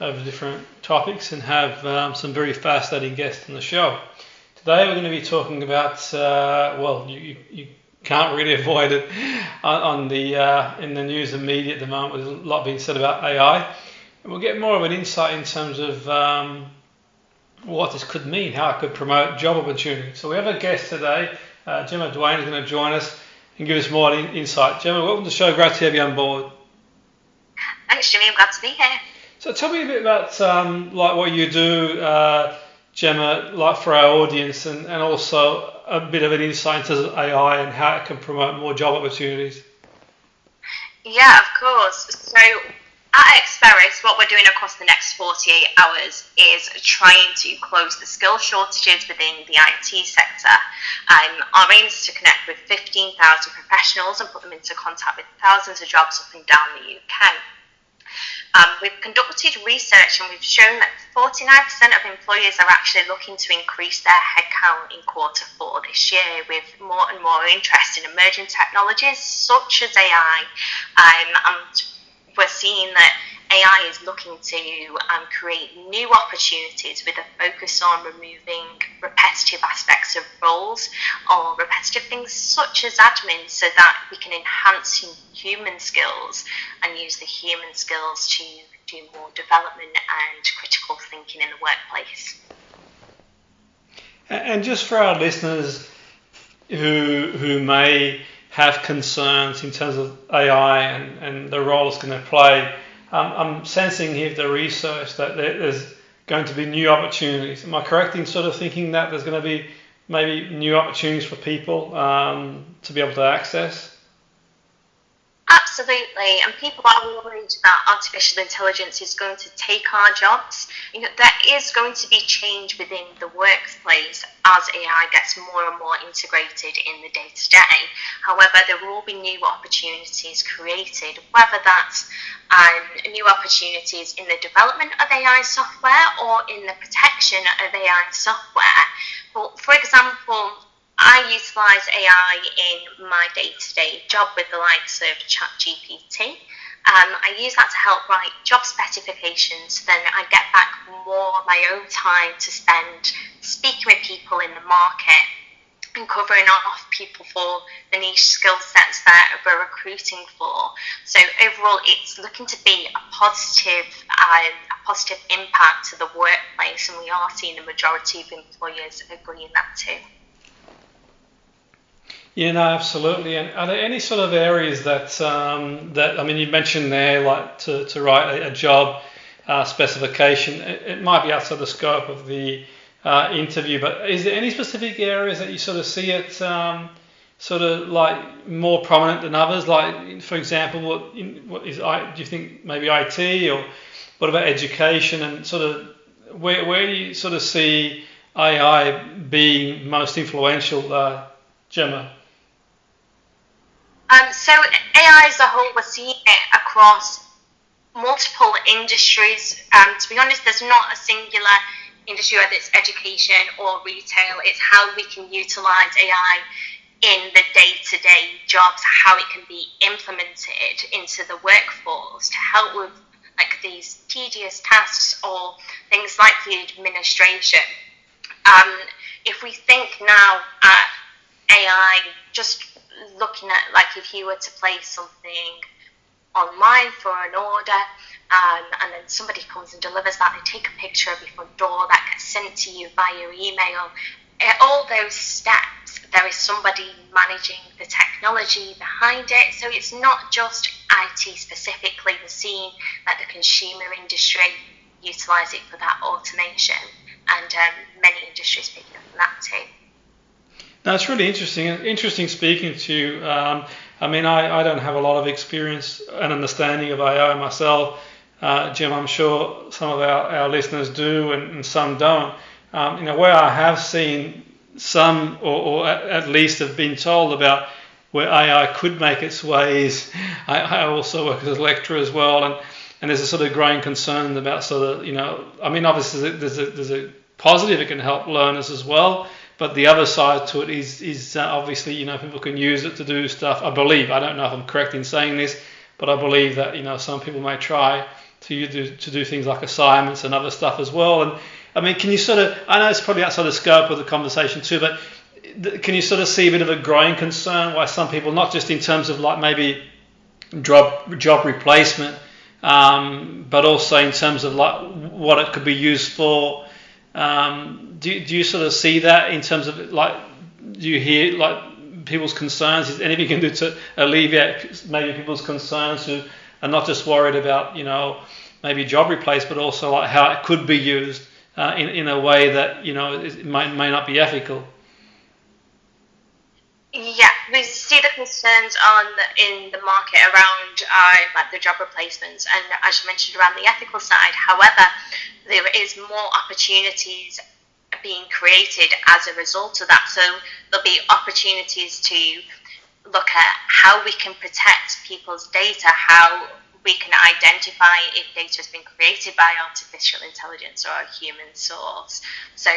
over different topics and have some very fascinating guests on the show. Today we're going to be talking about, you can't really avoid it on the in the news and media at the moment. There's a lot being said about AI. And we'll get more of an insight in terms of what this could mean, how it could promote job opportunities. So we have a guest today, Gemma Duane, is going to join us and give us more insight. Gemma, welcome to the show. Great to have you on board. Thanks, Jimmy. I'm glad to be here. So tell me a bit about what you do, Gemma, for our audience, and also a bit of an insight into AI and how it can promote more job opportunities. Yeah, of course. So at Xperis, what we're doing across the next 48 hours is trying to close the skill shortages within the IT sector. Our aim is to connect with 15,000 professionals and put them into contact with thousands of jobs up and down the UK. We've conducted research and we've shown that 49% of employers are actually looking to increase their headcount in Q4 this year, with more and more interest in emerging technologies such as AI. And we're seeing that AI is looking to create new opportunities with a focus on removing repetitive aspects of roles or repetitive things such as admin, so that we can enhance human skills and use the human skills to do more development and critical thinking in the workplace. And just for our listeners who may have concerns in terms of AI and the role it's going to play, I'm sensing here the research that there's going to be new opportunities. Am I correct in sort of thinking that there's going to be maybe new opportunities for people to be able to access? Absolutely, and people are worried that artificial intelligence is going to take our jobs. There is going to be change within the workplace as AI gets more and more integrated in the day-to-day. However, there will be new opportunities created, whether that's new opportunities in the development of AI software or in the protection of AI software. But for example, I utilise AI in my day-to-day job with the likes of ChatGPT. I use that to help write job specifications, then I get back more of my own time to spend speaking with people in the market and covering off people for the niche skill sets that we're recruiting for. So overall, it's looking to be a positive impact to the workplace, and we are seeing the majority of employers agreeing that too. Yeah, no, absolutely. And are there any sort of areas that you mentioned there, like to write a job specification? It might be outside the scope of the interview, but is there any specific areas that you sort of see it sort of like more prominent than others? Like, for example, what is do you think maybe IT, or what about education, and sort of where do you sort of see AI being most influential, Gemma? So AI as a whole, we're seeing it across multiple industries. To be honest, there's not a singular industry, whether it's education or retail. It's how we can utilise AI in the day-to-day jobs, how it can be implemented into the workforce to help with like these tedious tasks or things like the administration. If we think now at AI, just looking at like if you were to place something online for an order, and then somebody comes and delivers that, they take a picture of your front door, that gets sent to you via email. All those steps, there is somebody managing the technology behind it. So it's not just IT specifically. We're seeing that the consumer industry utilise it for that automation, and many industries picking up on that too. No, it's really interesting. Interesting speaking to you. I don't have a lot of experience and understanding of AI myself. Jim, I'm sure some of our listeners do, and some don't. Where I have seen some, or at least have been told about where AI could make its way is, I also work as a lecturer as well, and there's a sort of growing concern about obviously there's a positive, it can help learners as well. But the other side to it is obviously, people can use it to do stuff. I believe, I don't know if I'm correct in saying this, but I believe that, some people may try to do things like assignments and other stuff as well. And I mean, can you sort of, I know it's probably outside the scope of the conversation too, but can you sort of see a bit of a growing concern why some people, not just in terms of like maybe job replacement, but also in terms of like what it could be used for? Do you sort of see that in terms of like, do you hear like people's concerns? Is anything you can do to alleviate maybe people's concerns who are not just worried about, you know, maybe job replace, but also like how it could be used in a way that, you know, it may not be ethical? Yeah, we see the concerns in the market around like the job replacements, and as you mentioned, around the ethical side. However, there is more opportunities being created as a result of that. So there'll be opportunities to look at how we can protect people's data, how we can identify if data has been created by artificial intelligence or a human source. So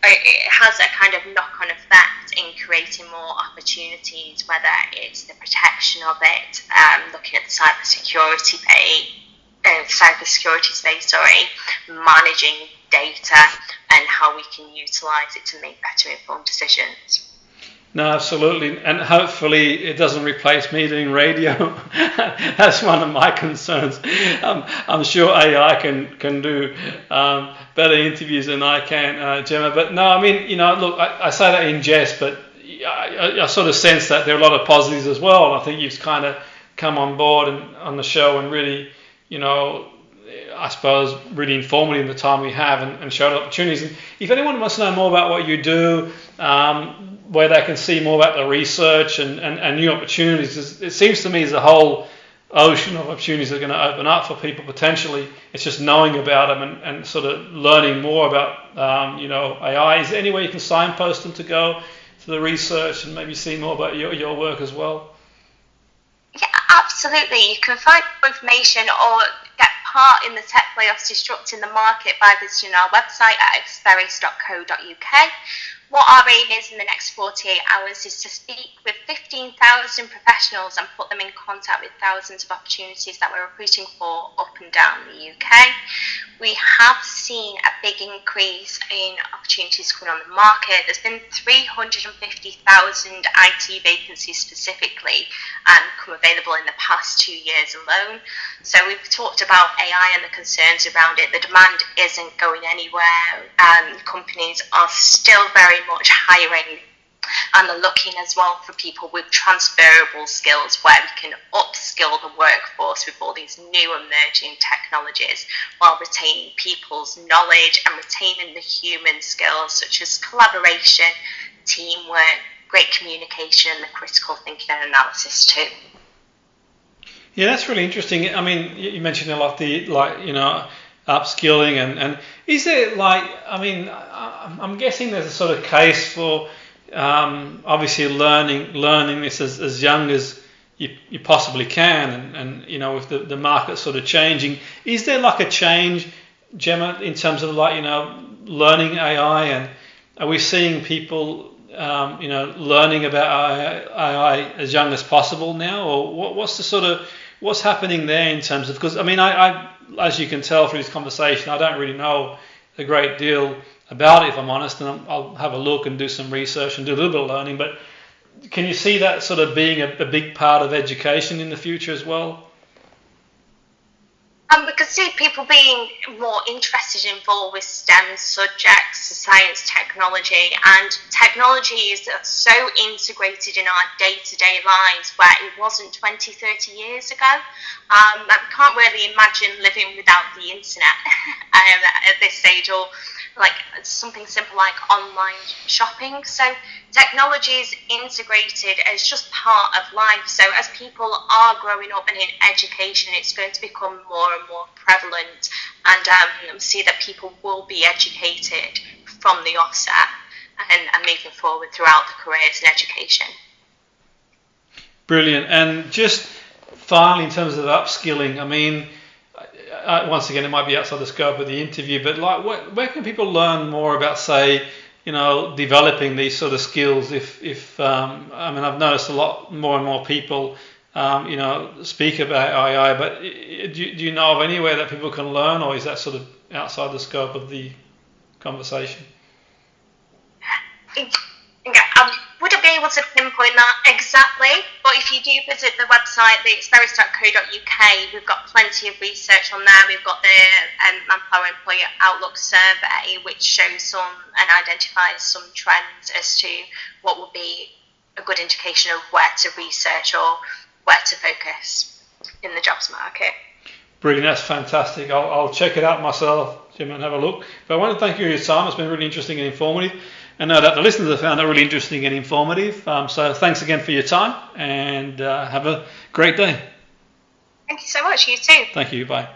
it has that kind of knock-on effect in creating more opportunities, whether it's the protection of it, looking at the cybersecurity space, managing data and how we can utilise it to make better informed decisions. No, absolutely, and hopefully it doesn't replace me doing radio. That's one of my concerns. I'm sure AI can do better interviews than I can, Gemma. But no, I mean, you know, look, I say that in jest, but I sort of sense that there are a lot of positives as well. And I think you've kind of come on board and on the show and really, you know, I suppose really informative in the time we have and showed opportunities. And if anyone wants to know more about what you do, where they can see more about the research and new opportunities, it seems to me there's a whole ocean of opportunities that are going to open up for people potentially. It's just knowing about them and sort of learning more about you know, AI. Is there any way you can signpost them to go to the research and maybe see more about your work as well? Yeah, absolutely. You can find more information or get part in the tech layoffs disrupting the market by visiting our website at experis.co.uk. What our aim is in the next 48 hours is to speak with 15,000 professionals and put them in contact with thousands of opportunities that we're recruiting for up and down the UK. We have seen a big increase in opportunities coming on the market. There's been 350,000 IT vacancies specifically come available in the past 2 years alone. So we've talked about AI and the concerns around it. The demand isn't going anywhere. Companies are still very much hiring, and they're looking as well for people with transferable skills where we can upskill the workforce with all these new emerging technologies while retaining people's knowledge and retaining the human skills such as collaboration, teamwork, great communication, and the critical thinking and analysis too. Yeah, that's really interesting. I mean, you mentioned a lot the, like, you know, upskilling and is there, like, I mean, I'm guessing there's a sort of case for obviously learning this as young as you possibly can, and you know, with the market sort of changing, is there like a change, Gemma, in terms of, like, you know, learning AI, and are we seeing people you know, learning about AI as young as possible now, or what's the sort of, what's happening there in terms of, because I mean, I as you can tell through this conversation, I don't really know a great deal about it, if I'm honest, and I'll have a look and do some research and do a little bit of learning, but can you see that sort of being a big part of education in the future as well? We could see people being more interested and involved with STEM subjects, science, technology, and technology is so integrated in our day-to-day lives where it wasn't 20, 30 years ago. I can't really imagine living without the internet at this stage, or like something simple like online shopping. So technology is integrated as just part of life. So as people are growing up and in education, it's going to become more and more prevalent, and see that people will be educated from the offset and moving forward throughout the careers in education. Brilliant. And just finally, in terms of upskilling, I mean, once again, it might be outside the scope of the interview, but like, where can people learn more about, say, you know, developing these sort of skills? If I mean, I've noticed a lot more and more people speak about AI. But do you know of anywhere that people can learn, or is that sort of outside the scope of the conversation? I wouldn't be able to pinpoint that exactly, but if you do visit the website, theexperis.co.uk, we've got plenty of research on there. We've got the Manpower Employer Outlook survey, which shows some and identifies some trends as to what would be a good indication of where to research or where to focus in the jobs market. Brilliant, that's fantastic. I'll check it out myself, Jim, and have a look. But I want to thank you for your time. It's been really interesting and informative. And no doubt the listeners have found it really interesting and informative. So thanks again for your time, and have a great day. Thank you so much. You too. Thank you. Bye.